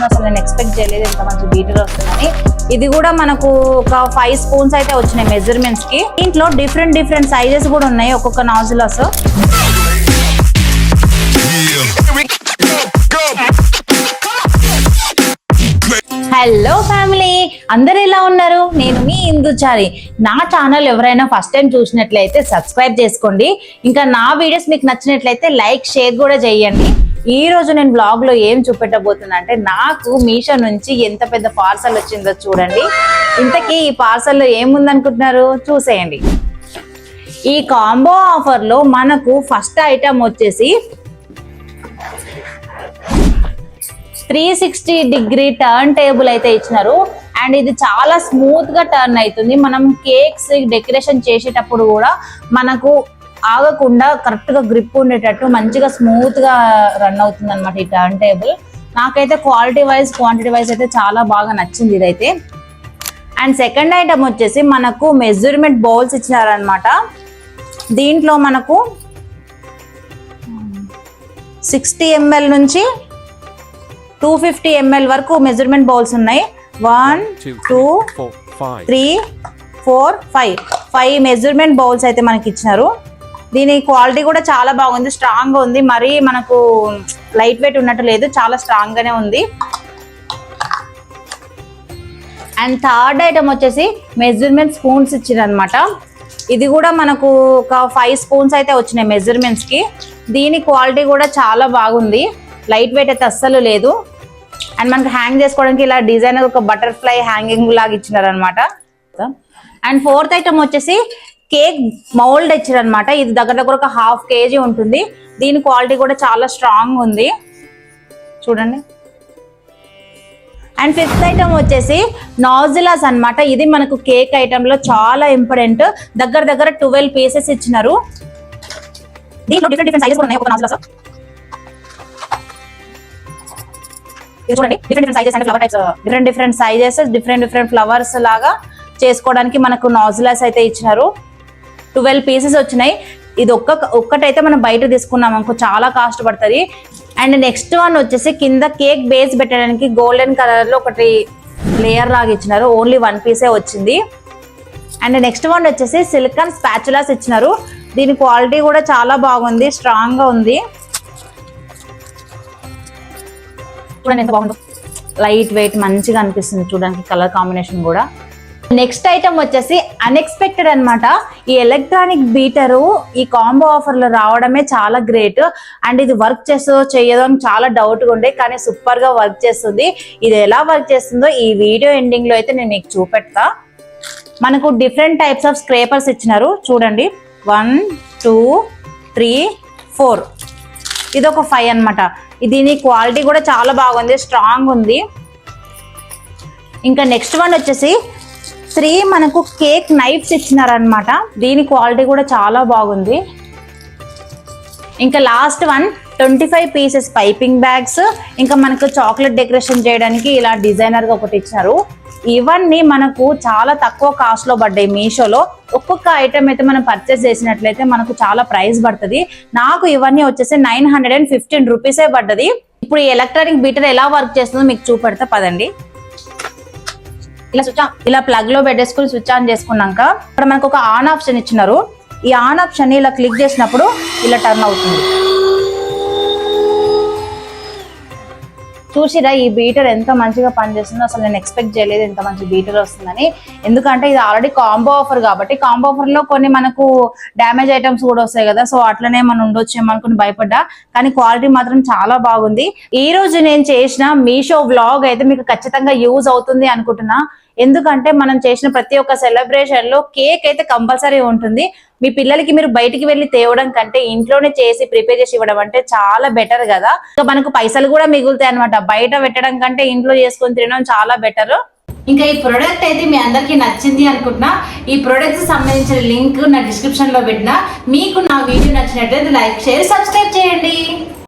పనిచేస్తుందో అసలు నేను ఎక్స్పెక్ట్ చేయలేదు ఇంత మంచి బీటర్ వస్తుందని. ఇది కూడా మనకు ఒక 5 స్పూన్స్ అయితే వచ్చినాయి మెజర్మెంట్స్ కి. దీంట్లో డిఫరెంట్ సైజెస్ కూడా ఉన్నాయి ఒక్కొక్క నాజిల్స్. హలో ఫ్యామిలీ, అందరు ఎలా ఉన్నారు? నేను మీ ఇందుచారి. నా ఛానల్ ఎవరైనా ఫస్ట్ టైం చూసినట్లయితే సబ్స్క్రైబ్ చేసుకోండి. ఇంకా నా వీడియోస్ మీకు నచ్చినట్లయితే లైక్ షేర్ కూడా చేయండి. ఈ రోజు నేను బ్లాగ్ లో ఏం చూపెట్టబోతున్నా అంటే, నాకు మీషో నుంచి ఎంత పెద్ద పార్సల్ వచ్చిందో చూడండి. ఇంతకీ ఈ పార్సల్లో ఏముందనుకుంటున్నారు? చూసేయండి. ఈ కాంబో ఆఫర్ లో మనకు ఫస్ట్ ఐటమ్ వచ్చేసి 360 డిగ్రీ టర్న్ టేబుల్ అయితే ఇచ్చినారు. అండ్ ఇది చాలా స్మూత్ గా టర్న్ అవుతుంది. మనం కేక్స్ డెకరేషన్ చేసేటప్పుడు కూడా మనకు ఆగకుండా కరెక్ట్ గా గ్రిప్ ఉండేటట్టు మంచిగా స్మూత్ గా రన్ అవుతుంది అనమాట ఈ టర్న్ టేబుల్. నాకైతే క్వాలిటీ వైజ్ క్వాంటిటీ వైజ్ అయితే చాలా బాగా నచ్చింది ఇదైతే. అండ్ సెకండ్ ఐటమ్ వచ్చేసి మనకు మెజర్మెంట్ బౌల్స్ ఇచ్చినారనమాట. దీంట్లో మనకు 60 ml నుంచి 250 ml వరకు మెజర్మెంట్ బౌల్స్ ఉన్నాయి. 1 2 3 4 5 మెజర్మెంట్ బౌల్స్ అయితే మనకి ఇచ్చినారు. దీని క్వాలిటీ కూడా చాలా బాగుంది, స్ట్రాంగ్ గా ఉంది. మరీ మనకు లైట్ వెయిట్ ఉన్నట్టు లేదు, చాలా స్ట్రాంగ్ గానే ఉంది. అండ్ థర్డ్ ఐటమ్ వచ్చేసి మెజర్మెంట్ స్పూన్స్ ఇచ్చిరనమాట. ఇది కూడా మనకు ఒక 5 స్పూన్స్ అయితే వచ్చినాయి మెజర్మెంట్స్ కి. దీని క్వాలిటీ కూడా చాలా బాగుంది, లైట్ వెయిట్ అయితే అస్సలు లేదు. అండ్ మనకు హ్యాంగ్ చేసుకోవడానికి ఇలా డిజైనర్ ఒక బటర్ఫ్లై హ్యాంగింగ్ లాగా ఇచ్చినారనమాట. అండ్ ఫోర్త్ ఐటమ్ వచ్చేసి కేక్ మౌల్డ్ ఇచ్చారనమాట. ఇది దగ్గర ఒక 1/2 kg ఉంటుంది. దీని క్వాలిటీ కూడా చాలా స్ట్రాంగ్ ఉంది, చూడండి. అండ్ ఫిఫ్త్ ఐటమ్ వచ్చేసి నాజిలాస్ అన్నమాట. ఇది మనకు కేక్ ఐటమ్ లో చాలా ఇంపార్టెంట్. దగ్గర 12 పీసెస్ ఇచ్చినారు. దీంట్లో డిఫరెంట్ సైజెస్ ఉన్నాయి ఒక నాజిలాస్. చూడండి, different sizes and flower types, different sizes different flowers లాగా చేసుకోవడానికి మనకు నాజిలాస్ అయితే ఇచ్చినారు. 12 పీసెస్ వచ్చినాయి. ఇది ఒక్కటైతే మనం బయట తీసుకున్నాం అనుకో చాలా కాస్ట్ పడుతుంది. అండ్ నెక్స్ట్ వన్ వచ్చేసి కింద కేక్ బేస్ పెట్టడానికి గోల్డెన్ కలర్ లో ఒకటి లేయర్ లాగా ఇచ్చినారు. ఓన్లీ 1 పీసే వచ్చింది. అండ్ నెక్స్ట్ వన్ వచ్చేసి సిలికాన్ స్పాచులాస్ ఇచ్చినారు. దీని క్వాలిటీ కూడా చాలా బాగుంది, స్ట్రాంగ్ గా ఉంది. చూడండి ఎంత బాగుందో, లైట్ వెయిట్ మంచిగా అనిపిస్తుంది చూడడానికి, కలర్ కాంబినేషన్ కూడా. నెక్స్ట్ ఐటమ్ వచ్చేసి అన్ఎక్స్పెక్టెడ్ అనమాట. ఈ ఎలక్ట్రానిక్ బీటరు ఈ కాంబో ఆఫర్ లో రావడమే చాలా గ్రేట్. అండ్ ఇది వర్క్ చేస్తుందో చేయదో అని చాలా డౌట్ గా ఉండే, కానీ సూపర్ గా వర్క్ చేస్తుంది. ఇది ఎలా వర్క్ చేస్తుందో ఈ వీడియో ఎండింగ్ లో అయితే నేను మీకు చూపెడతా. మనకు డిఫరెంట్ టైప్స్ ఆఫ్ స్క్రేపర్స్ ఇచ్చినారు, చూడండి. 1 2 3 4 ఇది ఒక 5 అనమాట. దీని క్వాలిటీ కూడా చాలా బాగుంది, స్ట్రాంగ్ ఉంది. ఇంకా నెక్స్ట్ వన్ వచ్చేసి 3 మనకు కేక్ నైఫ్స్ ఇచ్చినారనమాట. దీని క్వాలిటీ కూడా చాలా బాగుంది. ఇంకా last one 25 pieces piping bags. ఇంకా మనకు చాక్లెట్ డెకరేషన్ చేయడానికి ఇలా డిజైనర్ గా ఒకటి ఇచ్చారు. ఇవన్నీ మనకు చాలా తక్కువ కాస్ట్ లో పడ్డాయి మీషోలో. ఒక్కొక్క ఐటమ్ అయితే మనం పర్చేస్ చేసినట్లయితే మనకు చాలా ప్రైస్ పడుతుంది. నాకు ఇవన్నీ వచ్చేసి 915 రూపీసే పడ్డది. ఇప్పుడు ఈ ఎలక్ట్రానిక్ బీటర్ ఎలా వర్క్ చేస్తుందో మీకు చూపెడతా పదండి. ఇలా ప్లగ్ లో పెట్టేసుకుని స్విచ్ ఆన్ చేసుకున్నాక ఇక్కడ మనకు ఒక ఆన్ ఆప్షన్ ఇచ్చినారు. ఈ ఆన్ ఆప్షన్ ని ఇలా క్లిక్ చేసినప్పుడు ఇలా టర్న్ అవుతుంది. చూసిరా ఈ బీటర్ ఎంత మంచిగా పనిచేస్తుందో, అసలు నేను ఎక్స్పెక్ట్ చేయలేదు ఇంత మంచి బీటర్ వస్తుందని. ఎందుకంటే ఇది ఆల్రెడీ కాంబో ఆఫర్ కాబట్టి, కాంబో ఆఫర్ లో కొన్ని మనకు డ్యామేజ్ ఐటమ్స్ కూడా వస్తాయి కదా, సో అట్లనే మనం ఉండొచ్చేమో అనుకుని భయపడ్డా. కానీ క్వాలిటీ మాత్రం చాలా బాగుంది. ఈ రోజు నేను చేసిన మీషో వ్లాగ్ అయితే మీకు ఖచ్చితంగా యూజ్ అవుతుంది అనుకుంటున్నా. ఎందుకంటే మనం చేసిన ప్రతి ఒక్క సెలబ్రేషన్ లో కేక్ అయితే కంపల్సరీ ఉంటుంది. మీ పిల్లలకి మీరు బయటికి వెళ్ళి తేవడం కంటే ఇంట్లోనే చేసి ప్రిపేర్ చేసి ఇవ్వడం అంటే చాలా బెటర్ కదా. ఇంకా మనకు పైసలు కూడా మిగులుతాయి అనమాట. బయట పెట్టడం కంటే ఇంట్లో చేసుకొని తినడం చాలా బెటర్. ఇంకా ఈ ప్రోడక్ట్ అయితే మీ అందరికి నచ్చింది అనుకుంటున్నా. ఈ ప్రోడక్ట్ సంబంధించిన లింక్ నా డిస్క్రిప్షన్ లో పెట్టినా. మీకు నా వీడియో నచ్చినట్లయితే లైక్ షేర్ సబ్స్క్రైబ్ చేయండి.